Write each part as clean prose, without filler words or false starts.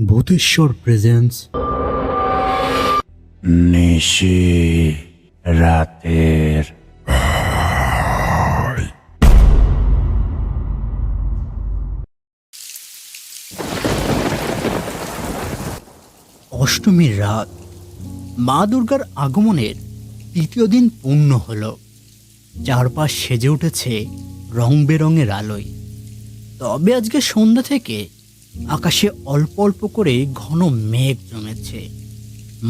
Bhuteshwar presence নিশি রাতের অষ্টমীর রাত মা দুর্গার আগমনের তৃতীয় দিন পূর্ণ হল। চারপাশ সেজে উঠেছে রং বেরঙের আলোয়। তবে আজকে সন্ধ্যা থেকে আকাশে অল্প অল্প করে ঘন মেঘ জমেছে।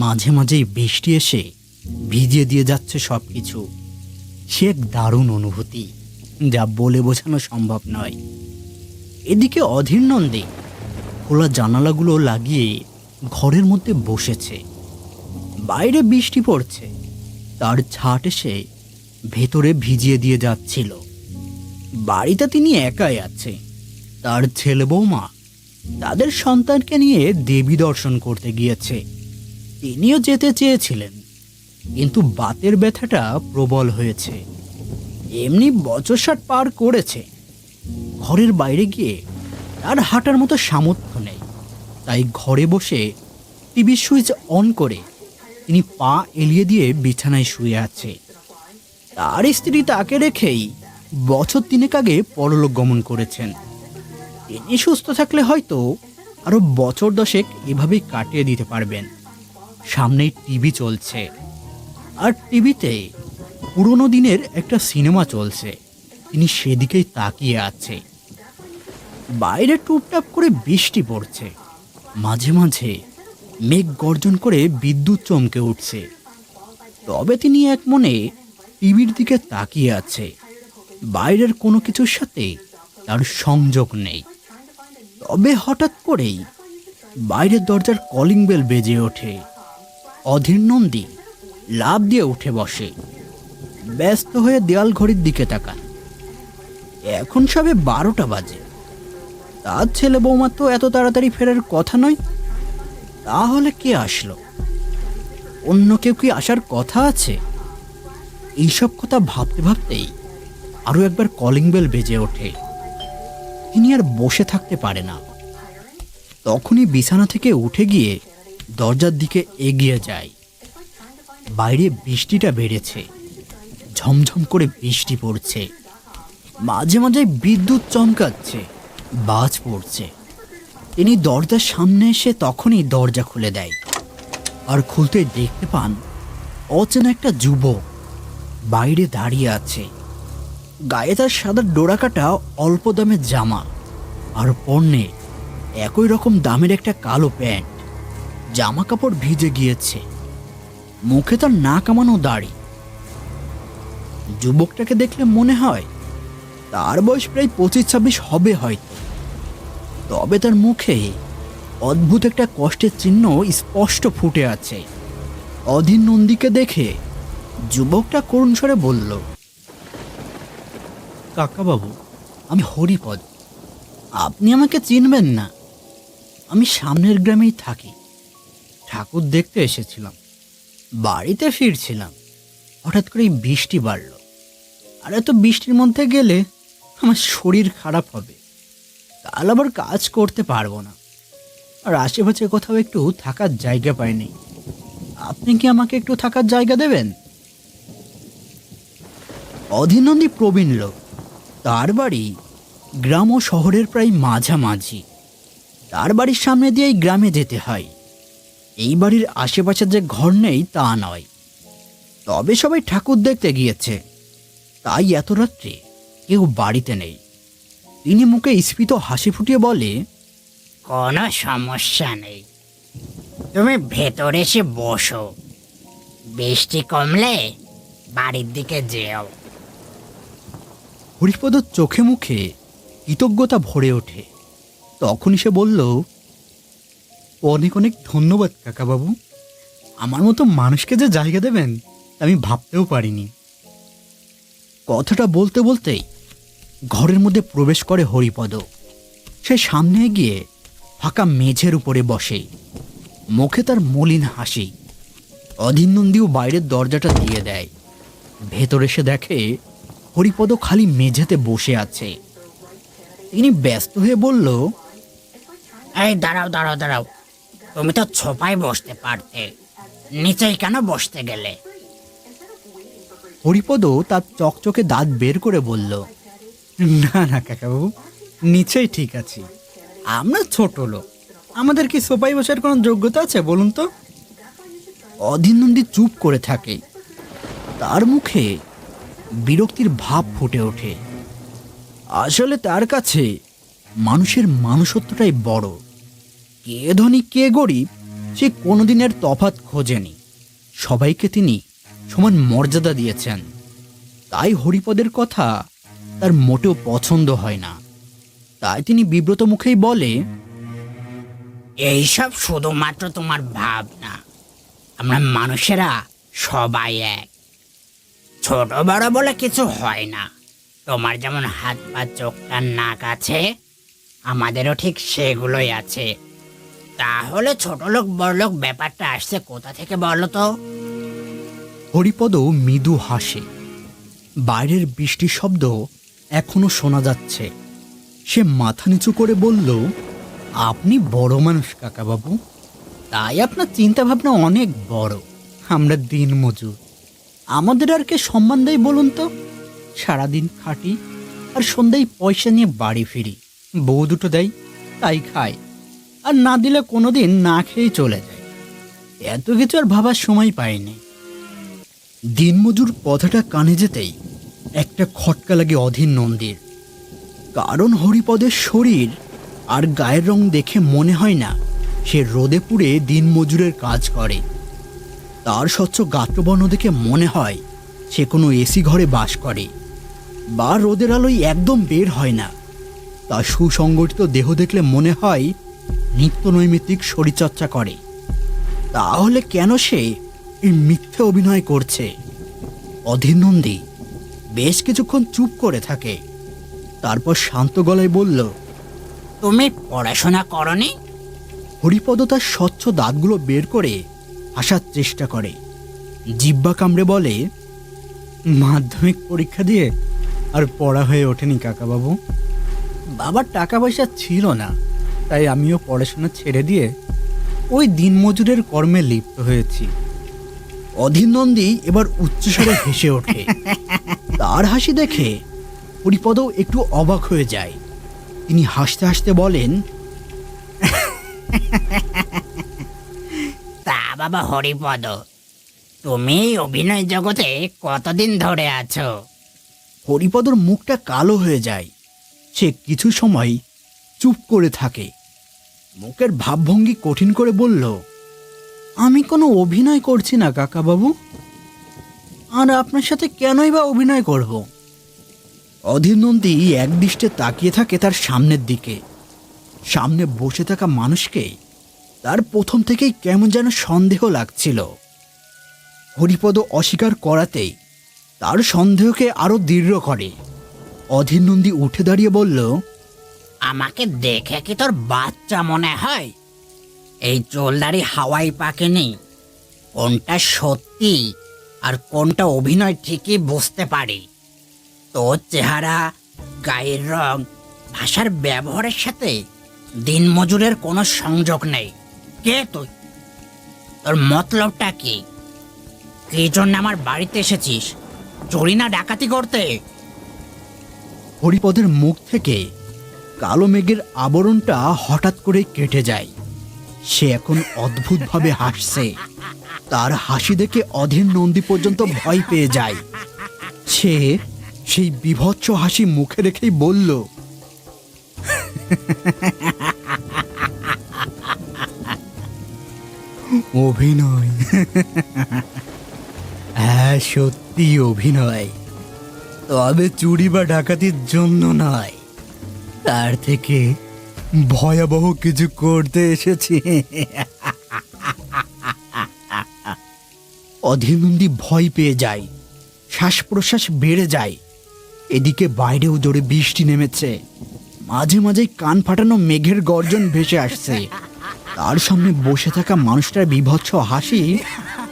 মাঝে মাঝেই বৃষ্টি এসে ভিজিয়ে দিয়ে যাচ্ছে সব কিছু। সে এক দারুণ অনুভূতি, যা বলে বোঝানো সম্ভব নয়। এদিকে অধীর নন্দে খোলা জানালাগুলো লাগিয়ে ঘরের মধ্যে বসেছে। বাইরে বৃষ্টি পড়ছে, তার ছাট এসে ভেতরে ভিজিয়ে দিয়ে যাচ্ছিল। বাড়িতে তিনি একাই আছে। তার ছেলে বৌমা তাদের সন্তানকে নিয়ে দেবী দর্শন করতে গিয়েছে। তিনিও যেতে চেয়েছিলেন, কিন্তু বাতের ব্যথাটা প্রবল হয়েছে। এমনি বছর 60 পার করেছে। ঘরের বাইরে গিয়ে তার হাঁটার মতো সামর্থ্য নেই। তাই ঘরে বসে টিভি সুইচ অন করে তিনি পা এলিয়ে দিয়ে বিছানায় শুয়ে আছে। তার স্ত্রী তাকে রেখেই বছর 3 আগে পরলোক গমন করেছেন। তিনি সুস্থ থাকলে হয়তো আরো বছর 10 এভাবেই কাটিয়ে দিতে পারবেন। সামনেই টিভি চলছে, আর টিভিতে পুরনো দিনের একটা সিনেমা চলছে। তিনি সেদিকেই তাকিয়ে আছে। বাইরে টুপটাপ করে বৃষ্টি পড়ছে। মাঝে মাঝে মেঘ গর্জন করে বিদ্যুৎ চমকে উঠছে। তবে তিনি এক মনে টিভির দিকে তাকিয়ে আছে। বাইরের কোনো কিছুর সাথে তার সংযোগ নেই। তবে হঠাৎ করেই বাইরের দরজার কলিং বেল বেজে ওঠে। অধীর নন্দী লাফ দিয়ে উঠে বসে। ব্যস্ত হয়ে দেয়াল ঘড়ির দিকে তাকান। এখন সবে 12টা বাজে। তার ছেলে বৌমা তো এত তাড়াতাড়ি ফেরার কথা নয়। তাহলে কে আসলো? অন্য কেউ কি আসার কথা আছে? এইসব কথা ভাবতে ভাবতেই আরো একবার কলিং বেল বেজে ওঠে। তিনি আর বসে থাকতে পারে না। তখনই বিছানা থেকে উঠে গিয়ে দরজার দিকে এগিয়ে যায়। বাইরে বৃষ্টিটা বেড়েছে। ঝমঝম করে বৃষ্টি পড়ছে। মাঝে মাঝে বিদ্যুৎ চমকাচ্ছে, বাজ পড়ছে। তিনি দরজার সামনে এসে তখনই দরজা খুলে দেয়। আর খুলতেই দেখতে পান অচেনা একটা যুবক বাইরে দাঁড়িয়ে আছে। গায়ে তার সাদা ডোরাকাটা অল্প দামের জামা, আর পরনে একই রকম দামের একটা কালো প্যান্ট। জামা কাপড় ভিজে গিয়েছে। মুখে তার না কামানো দাড়ি। যুবকটাকে দেখলে মনে হয় তার বয়স প্রায় 25-26 হবে হয়তো। তবে তার মুখে অদ্ভুত একটা কষ্টের চিহ্ন স্পষ্ট ফুটে আছে। অধীর নন্দীকে দেখে যুবকটা করুণ স্বরে বলল, কাকাবাবু, আমি হরিপদ। আপনি আমাকে চিনবেন না। আমি সামনের গ্রামেই থাকি। ঠাকুর দেখতে এসেছিলাম। বাড়িতে ফিরছিলাম, হঠাৎ করে বৃষ্টি বাড়ল। আর এত বৃষ্টির মধ্যে গেলে আমার শরীর খারাপ হবে। কাল আবার কাজ করতে পারবো না। আর আশেপাশে কোথাও একটু থাকার জায়গা পাইনি। আপনি কি আমাকে একটু থাকার জায়গা দেবেন? অধীর নন্দী প্রবীণ লোক। তার বাড়ি গ্রাম ও শহরের প্রায় মাঝামাঝি। তার বাড়ির সামনে দিয়েই গ্রামে যেতে হয়। এই বাড়ির আশেপাশে যে ঘর নেই তা নয়। তবে সবাই ঠাকুর দেখতে গিয়েছে, তাই এত রাত্রে কেউ বাড়িতে নেই। তিনি মুখে স্ফীত হাসি ফুটিয়ে বলে, কোনো সমস্যা নেই, তুমি ভেতরে এসে বসো। বৃষ্টি কমলে বাড়ির দিকে যেও। হরিপদ চোখে মুখে কৃতজ্ঞতা ভরে ওঠে। তখনই সে বলল, অনেক অনেক ধন্যবাদ কাকাবাবু। আমার মতো মানুষকে যে জায়গা দেবেন আমি ভাবতেও পারিনি। কথাটা বলতে বলতেই ঘরের মধ্যে প্রবেশ করে হরিপদ। সে সামনে গিয়ে ফাঁকা মেঝের উপরে বসে। মুখে তার মলিন হাসি। অধীর নন্দীও বাইরের দরজাটা দিয়ে দেয়। ভেতরে সে দেখে হরিপদ খালি মেঝেতে বসে আছে। তিনি ব্যস্ত হয়ে বলল, এই দাঁড়াও দাঁড়াও দাঁড়াও, তুমি তো ছোপায় বসতে পারতে, নিচেই কেন বসতে গেলে? হরিপদ তার চকচকে দাঁত বের করে বলল, না না কাকাবাবু, নিচেই ঠিক আছি। আমরা ছোট লোক, আমাদের কি সোফায় বসার কোনো যোগ্যতা আছে বলুন তো? অধীর নন্দী চুপ করে থাকে। তার মুখে বিরক্তির ভাব ফুটে ওঠে। আসলে তার কাছে মানুষের মানুষত্বটাই বড়। কে ধনী কে গরিব সে কোনোদিনের তফাৎ খোঁজেনি। সবাইকে তিনি সমান মর্যাদা দিয়েছেন। তাই হরিপদের কথা তার মোটেও পছন্দ হয় না। তাই তিনি বিব্রত মুখেই বলে, এইসব শুধুমাত্র তোমার ভাবনা। আমরা মানুষেরা সবাই এক, ছোট বড় বলে কিছু হয় না। তোমার যেমন হাত পা চোখ কান নাক আছে, আমাদেরও ঠিক সেগুলোই আছে। তাহলে ছোট লোক বড় লোক ব্যাপারটা আসছে কোথা থেকে বলো তো? হরিপদ মৃদু হাসে। বাইরের বৃষ্টির শব্দ এখনো শোনা যাচ্ছে। সে মাথা নিচু করে বলল, আপনি বড় মানুষ কাকাবাবু, তাই আপনার চিন্তা ভাবনা অনেক বড়। আমরা দিনমজুর, আমাদের আর কে সম্মান দেয় বলুন তো? সারাদিন খাটি আর সন্ধ্যায় পয়সা নিয়ে বাড়ি ফিরি। বউ দুটো দেয়, তাই খাই, আর না দিলে কোনোদিন না খেয়েই চলে যায়। এত কিছু আর ভাবার সময় পাইনি। দিনমজুর কথাটা কানে যেতেই একটা খটকা লাগে অধীর নন্দীর। কারণ হরিপদের শরীর আর গায়ের রং দেখে মনে হয় না সে রোদে পুড়ে দিনমজুরের কাজ করে। তার স্বচ্ছ গাত্রবর্ণ দেখে মনে হয় সে কোনো এসি ঘরে বাস করে বা রোদের আলোয় একদম বের হয় না। তার সুসংগঠিত দেহ দেখলে মনে হয় নিত্য নৈমিত্তিক শরীরচর্চা করে। তাহলে কেন সে এই মিথ্যে অভিনয় করছে? অধীর নন্দী বেশ কিছুক্ষণ চুপ করে থাকে। তারপর শান্ত গলায় বলল, তুমি পড়াশোনা করনি? হরিপদ তার স্বচ্ছ দাঁতগুলো বের করে হাসার চেষ্টা করে। জিহ্বা কামড়ে বলে, মাধ্যমিক পরীক্ষা দিয়ে আর পড়া হয়ে ওঠেনি কাকাবাবু। বাবার টাকা পয়সা ছিল না, তাই আমিও পড়াশোনা ছেড়ে দিয়ে ওই দিনমজুরের কর্মে লিপ্ত হয়েছি। অধীর নন্দী এবার উচ্চস্বরে হেসে ওঠে। তার হাসি দেখে হরিপদ একটু অবাক হয়ে যায়। তিনি হাসতে হাসতে বলেন, তা বাবা হরিপদ, তুমি এই অভিনয় জগতে কতদিন ধরে আছো? হরিপদর মুখটা কালো হয়ে যায়। সে কিছু সময় চুপ করে থাকে। মুখের ভাবভঙ্গি কঠিন করে বলল, আমি কোনো অভিনয় করছি না কাকাবাবু। আর আপনার সাথে কেনই বা অভিনয় করব? অধীর নন্দী একদৃষ্টে তাকিয়ে থাকে তার সামনের দিকে। সামনে বসে থাকা মানুষকে তার প্রথম থেকেই কেমন যেন সন্দেহ লাগছিল। হরিপদ অস্বীকার করাতেই তার সন্দেহকে আরো দৃঢ় করে। অধীর নন্দী উঠে দাঁড়িয়ে বলল, আমাকে দেখে কি তোর বাচ্চা মনে হয়? এই চুলদারি হাওয়াই পাকেনি। কোনটা সত্যি আর কোনটা অভিনয় ঠিকই বুঝতে পারি। তোর চেহারা, গায়ের রং, ভাষার ব্যবহারের সাথে দিনমজুরের কোনো সংযোগ নেই। কে তুই? তোর মতলবটা কি? কি জন্য আমার বাড়িতে এসেছিস? চুরি না ডাকাতি করতে? হরিপদের মুখ থেকে কালো মেঘের আবরণটা হঠাৎ করে কেটে যায়। সে এখন অদ্ভুতভাবে হাসছে। তার হাসি দেখে অধীর নন্দী পর্যন্ত ভয় পেয়ে যায়। সে সেই বীভৎস হাসি মুখে রেখেই বলল, অভিনয়? হ্যাঁ, সত্যি অভিনয়। তবে চুরি বা ডাকাতির জন্য নয়, তার থেকে ভয়াবহ কিছু করতে এসেছি। অধীর নন্দী ভয় পেয়ে যায়। শ্বাস প্রশ্বাস বেড়ে যায়। এদিকে বাইরেও জোরে বৃষ্টি নেমেছে। মাঝে মাঝে কান ফাটানো মেঘের গর্জন ভেসে আসছে। তার সামনে বসে থাকা মানুষটার বীভৎস হাসি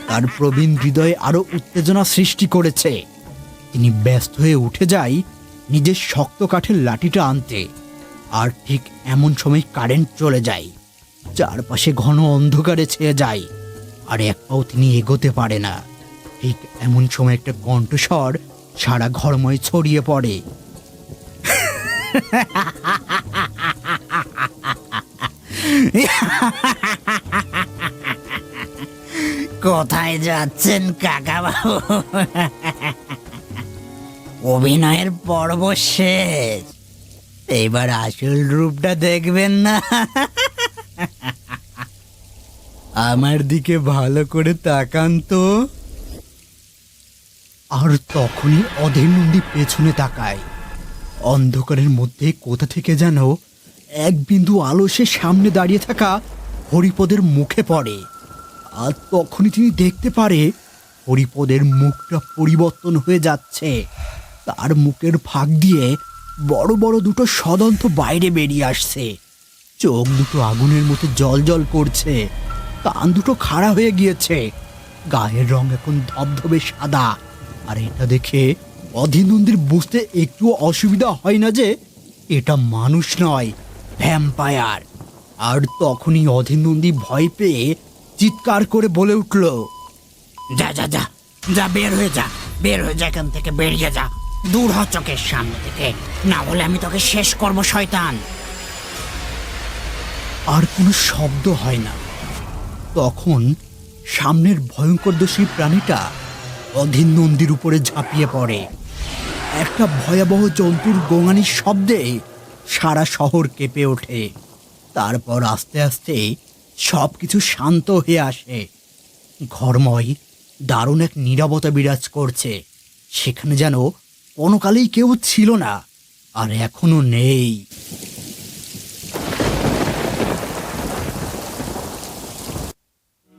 তার প্রবীণ হৃদয়ে আরো উত্তেজনা সৃষ্টি করেছে। তিনি ব্যস্ত হয়ে উঠে যায় নিজের শক্ত কাঠের লাঠিটা আনতে। আর ঠিক এমন সময় কারেন্ট চলে যায়। চারপাশে ঘন অন্ধকারে ছেয়ে যায়, আর এক পাও তিনি এগোতে পারে না। ঠিক এমন সময় একটা কণ্ঠস্বর সারা ঘরময় ছড়িয়ে পড়ে। কোথায় যাচ্ছেন কাকা বাবু? অভিনয়ের পর্ব শেষ, এবার আসল রূপটা দেখবেন না? আমার দিকে ভালো করে তাকান তো। আর তখনই অধীর নন্দী পেছনে তাকায়। অন্ধকারের মধ্যে কোথা থেকে যেন এক বিন্দু আলো সে সামনে দাঁড়িয়ে থাকা হরিপদের মুখে পড়ে। আর তখনই তিনি দেখতে পারে হরিপদের মুখটা পরিবর্তন হয়ে যাচ্ছে। তার মুখের ফাঁক দিয়ে বড় বড় দুটো সদন্ত বাইরে বেরিয়ে আসছে। চোখ দুটো আগুনের মতো জ্বলজ্বল করছে, কান দুটো খাড়া হয়ে গিয়েছে, গায়ের রং এখন ধবধবে সাদা। আর এটা দেখে অধীনন্দীর বুঝতে একটু অসুবিধা হয় না যে এটা মানুষ নয়, ভ্যাম্পায়ার। আর তখনই অধীনন্দী ভয় পেয়ে চিৎকার করে বলে উঠল, যা যা যা যা, বের হয়ে যা, বের হয়ে যা এখান থেকে, বেরিয়ে যা, দূর হ চোখের সামনে থেকে, না হলে আমি তোকে শেষ করবো শয়তান। আর কোনো শব্দ হয় না। তখন সামনের ভয়ঙ্করদর্শী প্রাণীটা অধীন নন্দীর উপরে ঝাঁপিয়ে পড়ে। একটা ভয়াবহ জন্তুর গোঙানির শব্দে সারা শহর কেঁপে ওঠে। তারপর আস্তে আস্তে সব কিছু শান্ত হয়ে আসে। ঘরময় দারুণ এক নীরবতা বিরাজ করছে। সেখানে যেন কোনোকালেই কেউ ছিল না, আর এখনো নেই।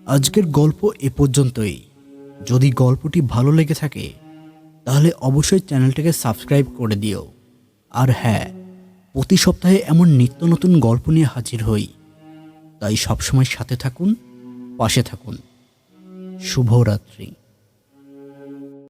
আজকের গল্প এ পর্যন্তই। যদি গল্পটি ভালো লেগে থাকে তাহলে অবশ্যই চ্যানেলটাকে সাবস্ক্রাইব করে দিও। আর হ্যাঁ, প্রতি সপ্তাহে এমন নিত্য নতুন গল্প নিয়ে হাজির হই, তাই সবসময় সাথে থাকুন, পাশে থাকুন। শুভরাত্রি।